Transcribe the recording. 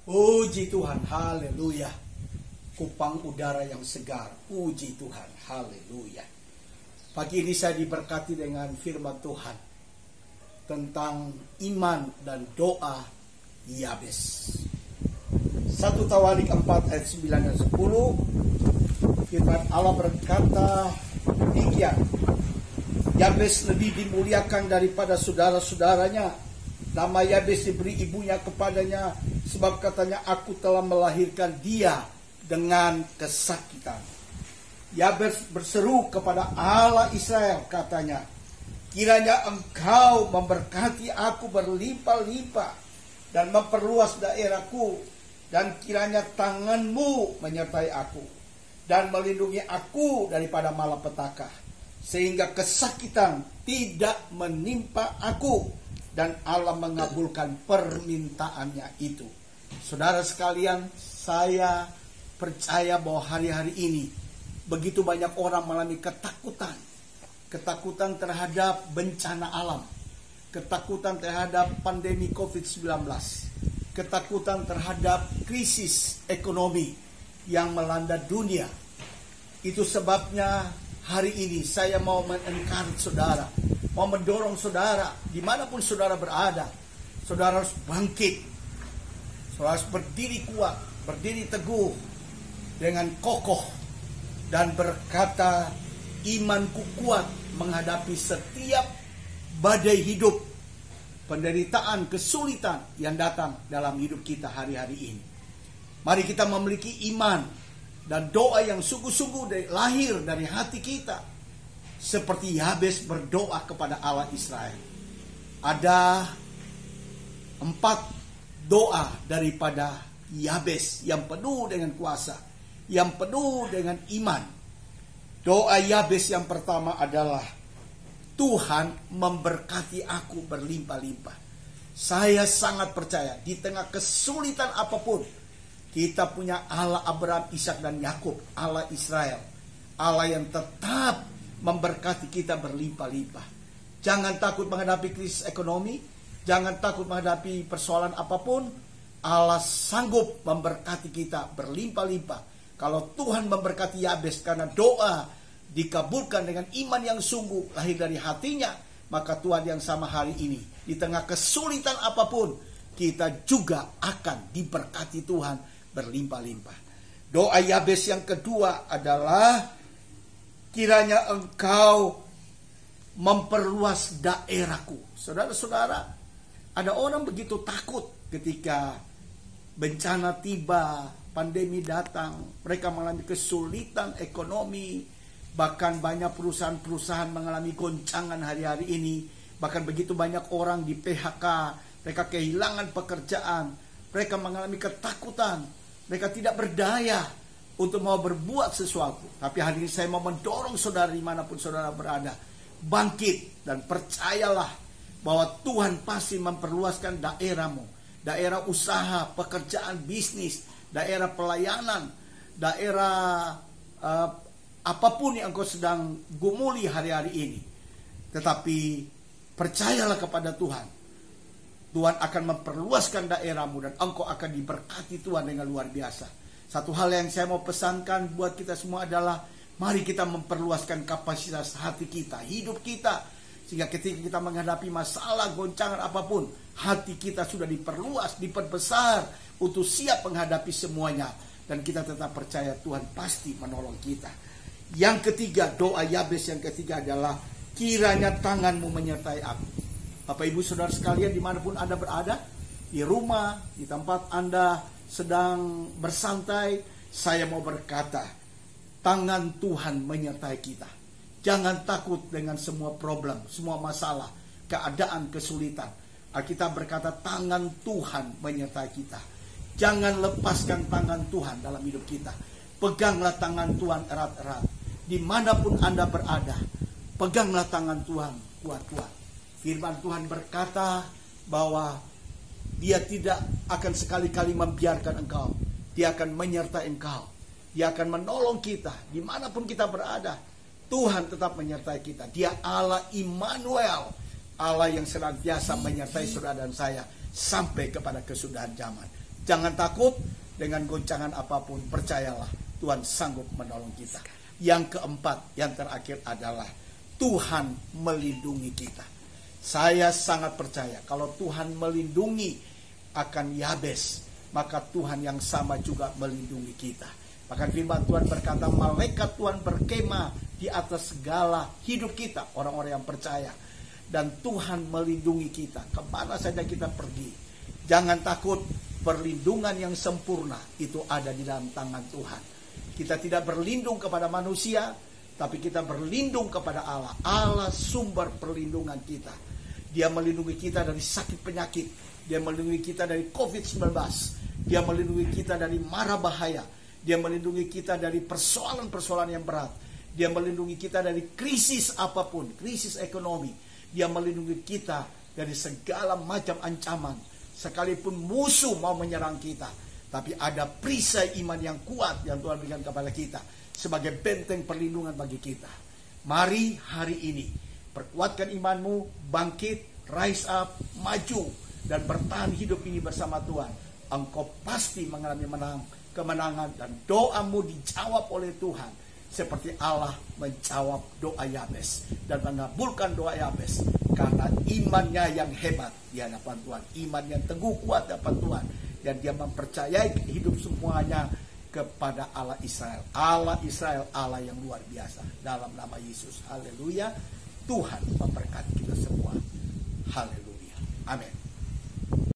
Puji Tuhan, haleluya. Kupang udara yang segar, puji Tuhan, haleluya. Pagi ini saya diberkati dengan firman Tuhan tentang iman dan doa Yabes. 1 Tawalik 4 ayat 9 dan 10, firman Allah berkata demikian. Yabes lebih dimuliakan daripada saudara-saudaranya. Nama Yabes diberi ibunya kepadanya, sebab katanya, aku telah melahirkan dia dengan kesakitan. Yabes berseru kepada Allah Israel, katanya, kiranya engkau memberkati aku berlimpah-limpah dan memperluas daerahku, dan kiranya tanganmu menyertai aku dan melindungi aku daripada malapetaka, sehingga kesakitan tidak menimpa aku. Dan Allah mengabulkan permintaannya itu. Saudara sekalian, saya percaya bahwa hari-hari ini begitu banyak orang mengalami ketakutan. Ketakutan terhadap bencana alam. Ketakutan terhadap pandemi COVID-19. Ketakutan terhadap krisis ekonomi yang melanda dunia. Itu sebabnya hari ini saya mau men-encourage saudara, mau mendorong saudara, dimanapun saudara berada, saudara harus bangkit, saudara harus berdiri kuat, berdiri teguh dengan kokoh, dan berkata, imanku kuat menghadapi setiap badai hidup, penderitaan, kesulitan yang datang dalam hidup kita hari-hari ini. Mari kita memiliki iman dan doa yang sungguh-sungguh lahir dari hati kita, seperti Yabes berdoa kepada Allah Israel. Ada 4 doa daripada Yabes yang penuh dengan kuasa, yang penuh dengan iman. Doa Yabes yang pertama adalah, Tuhan memberkati aku berlimpah-limpah. Saya sangat percaya di tengah kesulitan apapun, kita punya Allah Abraham, Ishak dan Yakub, Allah Israel, Allah yang tetap memberkati kita berlimpah-limpah. Jangan takut menghadapi krisis ekonomi, jangan takut menghadapi persoalan apapun. Allah sanggup memberkati kita berlimpah-limpah. Kalau Tuhan memberkati Yabes karena doa dikabulkan dengan iman yang sungguh lahir dari hatinya, maka Tuhan yang sama hari ini di tengah kesulitan apapun, kita juga akan diberkati Tuhan berlimpah-limpah. Doa Yabes yang kedua adalah, kiranya engkau memperluas daerahku. Saudara-saudara, ada orang begitu takut ketika bencana tiba, pandemi datang, mereka mengalami kesulitan ekonomi, bahkan banyak perusahaan-perusahaan mengalami goncangan hari-hari ini, bahkan begitu banyak orang di PHK, mereka kehilangan pekerjaan, mereka mengalami ketakutan, mereka tidak berdaya untuk mau berbuat sesuatu. Tapi hari ini saya mau mendorong saudara dimanapun saudara berada, bangkit dan percayalah bahwa Tuhan pasti memperluaskan daerahmu, daerah usaha, pekerjaan, bisnis, daerah pelayanan, daerah apapun yang engkau sedang gumuli hari-hari ini. Tetapi percayalah kepada Tuhan. Tuhan akan memperluaskan daerahmu dan engkau akan diberkati Tuhan dengan luar biasa. Satu hal yang saya mau pesankan buat kita semua adalah, mari kita memperluaskan kapasitas hati kita, hidup kita, sehingga ketika kita menghadapi masalah, goncangan apapun, hati kita sudah diperluas, diperbesar untuk siap menghadapi semuanya, dan kita tetap percaya Tuhan pasti menolong kita. Yang ketiga, doa Yabes yang ketiga adalah, kiranya tanganmu menyertai aku. Bapak Ibu Saudara sekalian, dimanapun Anda berada, di rumah, di tempat Anda sedang bersantai, saya mau berkata, tangan Tuhan menyertai kita. Jangan takut dengan semua problem, semua masalah, keadaan, kesulitan. Alkitab berkata, tangan Tuhan menyertai kita. Jangan lepaskan tangan Tuhan dalam hidup kita. Peganglah tangan Tuhan erat-erat. Dimanapun Anda berada, peganglah tangan Tuhan kuat-kuat. Firman Tuhan berkata bahwa Dia tidak akan sekali-kali membiarkan engkau. Dia akan menyertai engkau. Dia akan menolong kita dimanapun kita berada. Tuhan tetap menyertai kita. Dia Allah Immanuel, Allah yang senantiasa menyertai saudara dan saya sampai kepada kesudahan zaman. Jangan takut, dengan goncangan apapun percayalah Tuhan sanggup menolong kita. Yang keempat, yang terakhir adalah Tuhan melindungi kita. Saya sangat percaya kalau Tuhan melindungi akan Yabes, maka Tuhan yang sama juga melindungi kita. Bahkan firman Tuhan berkata, malaikat Tuhan berkemah di atas segala hidup kita, orang-orang yang percaya. Dan Tuhan melindungi kita kemana saja kita pergi. Jangan takut, perlindungan yang sempurna itu ada di dalam tangan Tuhan. Kita tidak berlindung kepada manusia, tapi kita berlindung kepada Allah. Allah sumber perlindungan kita. Dia melindungi kita dari sakit penyakit. Dia melindungi kita dari COVID-19. Dia melindungi kita dari mara bahaya. Dia melindungi kita dari persoalan-persoalan yang berat. Dia melindungi kita dari krisis apapun, krisis ekonomi. Dia melindungi kita dari segala macam ancaman. Sekalipun musuh mau menyerang kita, tapi ada perisai iman yang kuat yang Tuhan berikan kepada kita sebagai benteng perlindungan bagi kita. Mari hari ini perkuatkan imanmu, bangkit, rise up, maju, dan bertahan hidup ini bersama Tuhan. Engkau pasti mengalami kemenangan, dan doamu dijawab oleh Tuhan. Seperti Allah menjawab doa Yabes dan mengabulkan doa Yabes karena imannya yang hebat di hadapan Tuhan, iman yang teguh kuat di hadapan Tuhan, dan dia mempercayai hidup semuanya kepada Allah Israel. Allah Israel, Allah yang luar biasa, dalam nama Yesus. Haleluya. Tuhan memberkati kita semua. Haleluya. Amin.